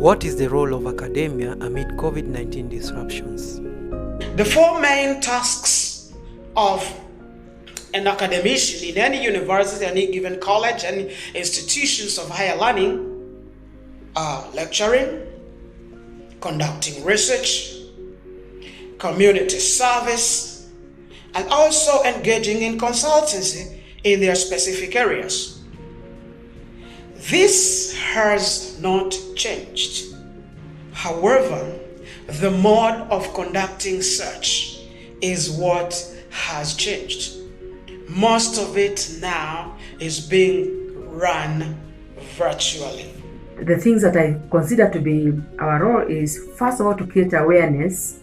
What is the role of academia amid COVID-19 disruptions? The four main tasks of an academician in any university, any given college, any institutions of higher learning are lecturing, conducting research, community service, and also engaging in consultancy in their specific areas. This has not changed. However, the mode of conducting search is what has changed. Most of it now is being run virtually. The things that I consider to be our role is, first of all, to create awareness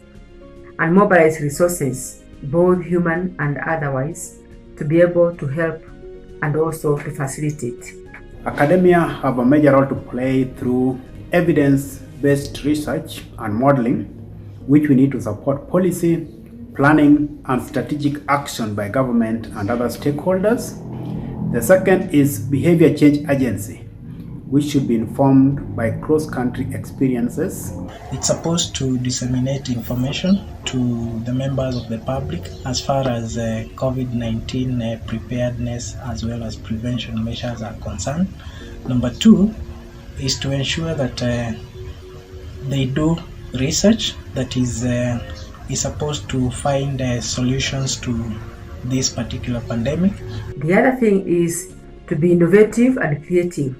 and mobilize resources, both human and otherwise, to be able to help and also to facilitate. Academia have a major role to play through evidence-based research and modeling, which we need to support policy, planning, and strategic action by government and other stakeholders. The second is behavior change agency, which should be informed by cross-country experiences. It's supposed to disseminate information to the members of the public as far as COVID-19 preparedness as well as prevention measures are concerned. Number two is to ensure that they do research that is supposed to find solutions to this particular pandemic. The other thing is to be innovative and creative.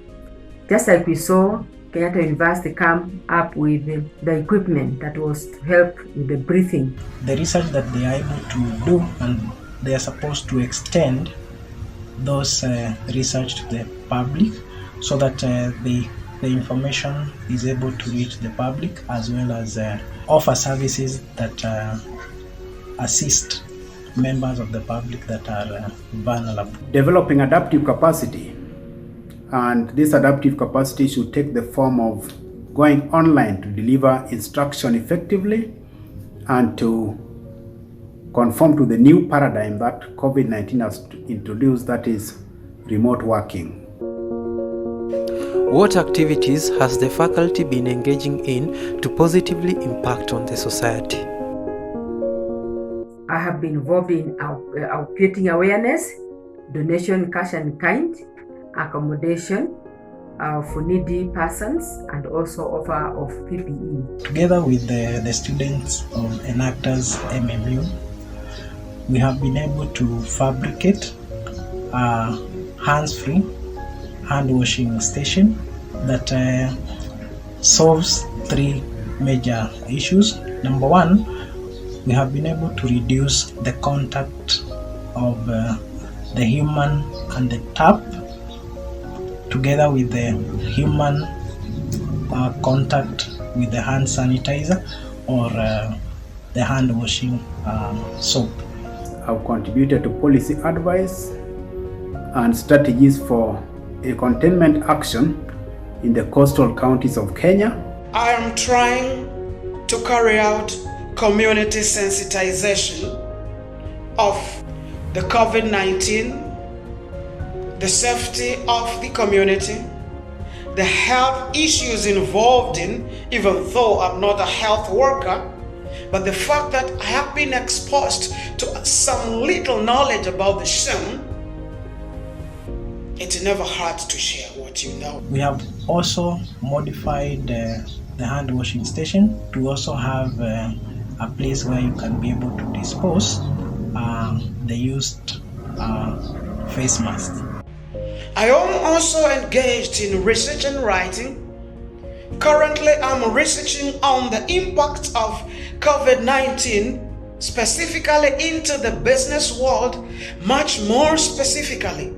Just like we saw Kenyatta University come up with the equipment that was to help with the breathing. The research that they are able to do, and they are supposed to extend those research to the public so that the information is able to reach the public, as well as offer services that assist members of the public that are vulnerable. Developing adaptive capacity. And this adaptive capacity should take the form of going online to deliver instruction effectively and to conform to the new paradigm that COVID-19 has introduced, that is remote working. What activities has the faculty been engaging in to positively impact on the society? I have been involved in creating awareness, donation cash and kind, accommodation for needy persons, and also offer of PPE. Together with the students of Enactus MMU, we have been able to fabricate a hands-free hand washing station that solves three major issues. Number one, we have been able to reduce the contact of the human and the tap, together with the human contact with the hand sanitizer or the hand washing soap. Have contributed to policy advice and strategies for a containment action in the coastal counties of Kenya. I am trying to carry out community sensitization of the COVID-19, the safety of the community, the health issues involved in, even though I'm not a health worker, but the fact that I have been exposed to some little knowledge about the same, it never hurts to share what you know. We have also modified the hand washing station to also have a place where you can be able to dispose the used face masks. I am also engaged in research and writing. Currently, I'm researching on the impact of COVID-19 specifically into the business world, much more specifically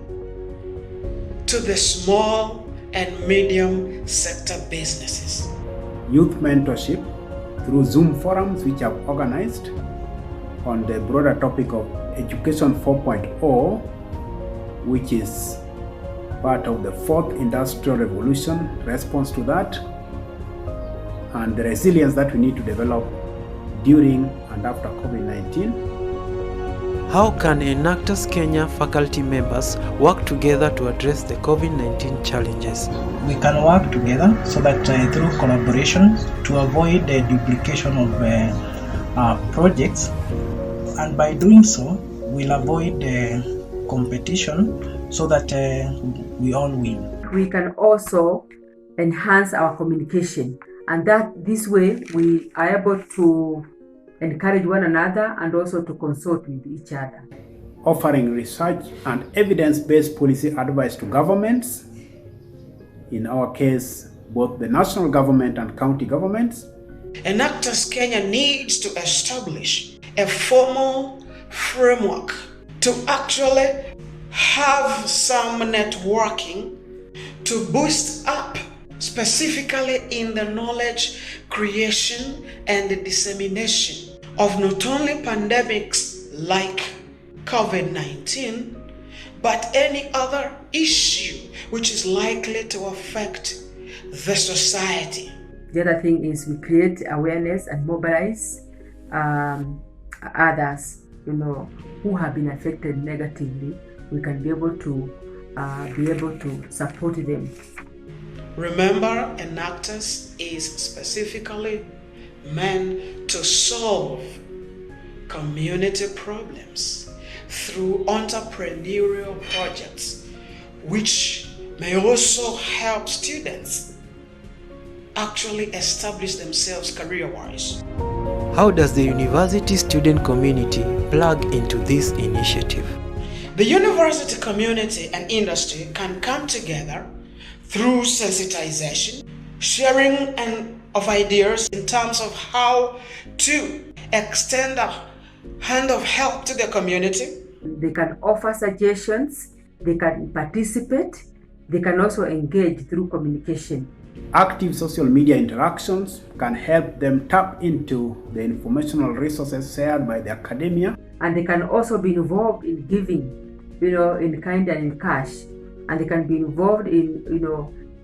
to the small and medium sector businesses. Youth mentorship through Zoom forums which I've organized on the broader topic of Education 4.0, which is part of the fourth industrial revolution response to that, and the resilience that we need to develop during and after COVID-19. How can Enactus Kenya faculty members work together to address the COVID-19 challenges? We can work together so that through collaboration to avoid the duplication of projects, and by doing so we'll avoid competition so that we all win. We can also enhance our communication, and that this way we are able to encourage one another and also to consult with each other. Offering research and evidence-based policy advice to governments, in our case, both the national government and county governments. Enactus Kenya needs to establish a formal framework to actually have some networking to boost up specifically in the knowledge creation and the dissemination of not only pandemics like COVID-19, but any other issue which is likely to affect the society. The other thing is we create awareness and mobilize others, who have been affected negatively. We can be able to support them. Remember, Enactus is specifically meant to solve community problems through entrepreneurial projects, which may also help students actually establish themselves career-wise. How does the university student community plug into this initiative? The university community and industry can come together through sensitization, sharing of ideas in terms of how to extend a hand of help to the community. They can offer suggestions, they can participate, they can also engage through communication. Active social media interactions can help them tap into the informational resources shared by the academia. And they can also be involved in giving, in kind and in cash. And they can be involved in,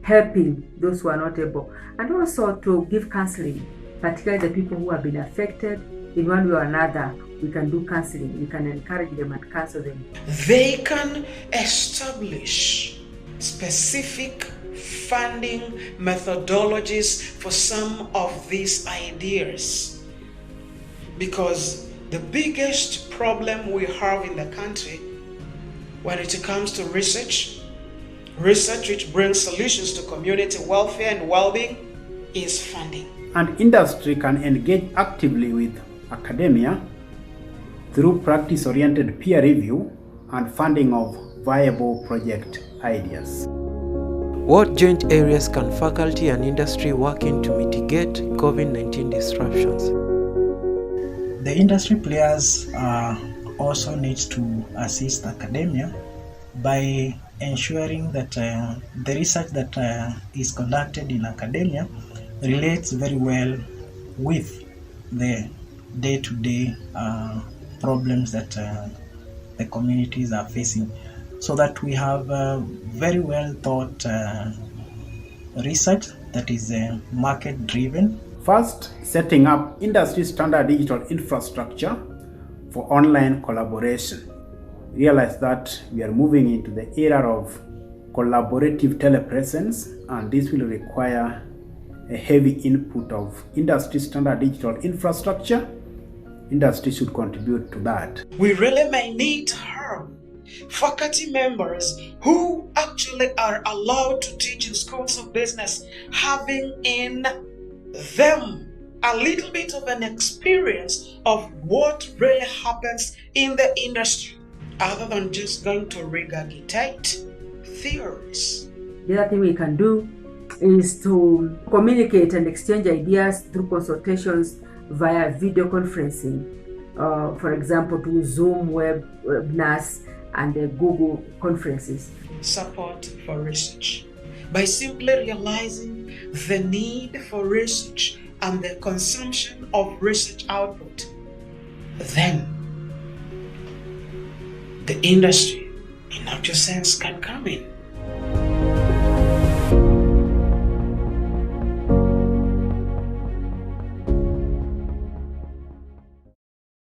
helping those who are not able. And also to give counseling, particularly the people who have been affected in one way or another. We can do counseling. We can encourage them and counsel them. They can establish specific funding methodologies for some of these ideas, because the biggest problem we have in the country when it comes to research which brings solutions to community welfare and well-being, is funding. And industry can engage actively with academia through practice-oriented peer review and funding of viable project ideas. What joint areas can faculty and industry work in to mitigate COVID-19 disruptions? The industry players also need to assist academia by ensuring that the research that is conducted in academia relates very well with the day-to-day problems that the communities are facing, so that we have very well thought research that is market driven. First, setting up industry standard digital infrastructure for online collaboration. Realize that we are moving into the era of collaborative telepresence, and this will require a heavy input of industry standard digital infrastructure. Industry should contribute to that. We really may need to have faculty members who actually are allowed to teach in schools of business, having in them a little bit of an experience of what really happens in the industry, other than just going to regurgitate theories. The other thing we can do is to communicate and exchange ideas through consultations via video conferencing, for example, through Zoom webinars and Google conferences. Support for research. By simply realizing the need for research and the consumption of research output, then the industry, in actual sense, can come in.